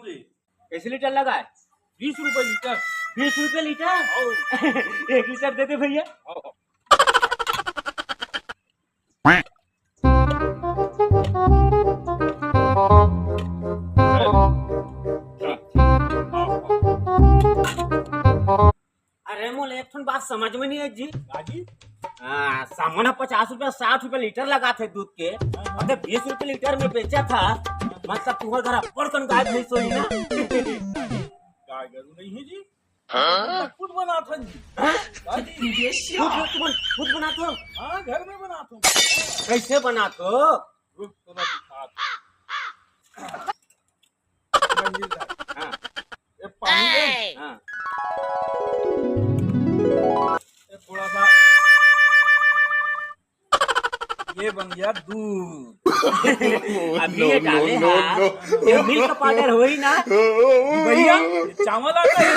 क्यों जी? कैसे लीटर लगा है? 20 रुपए लीटर। 20 रुपए लीटर? 1 लीटर दे दे भैया। अरे मोल एक ठन बात समझ में नहीं है जी। गाजी? हाँ, सामान 50 रुपया 60 रुपया लीटर लगा थे दूध के, अरे 20 रुपए लीटर में बेचा था। मतलब तुम्हारे घर बर्तन गाय भैंस होई ना? गाय गरू नहीं है जी। मैं खुद बनाता हूँ जी। हाँ? गाजी? खुद बनाते हो? हाँ, घर में बनाता हूँ। कैसे बनाते हो? रुक थोड़ा दिखाता हूँ। मंजिल साहब, हाँ ये पानी ले, हाँ ये थोड़ा सा, ये बन गया दूध। अभी ये डाले हाथ, ये मिल्क पाउडर हुई ना? भैया, ये चावल आता है।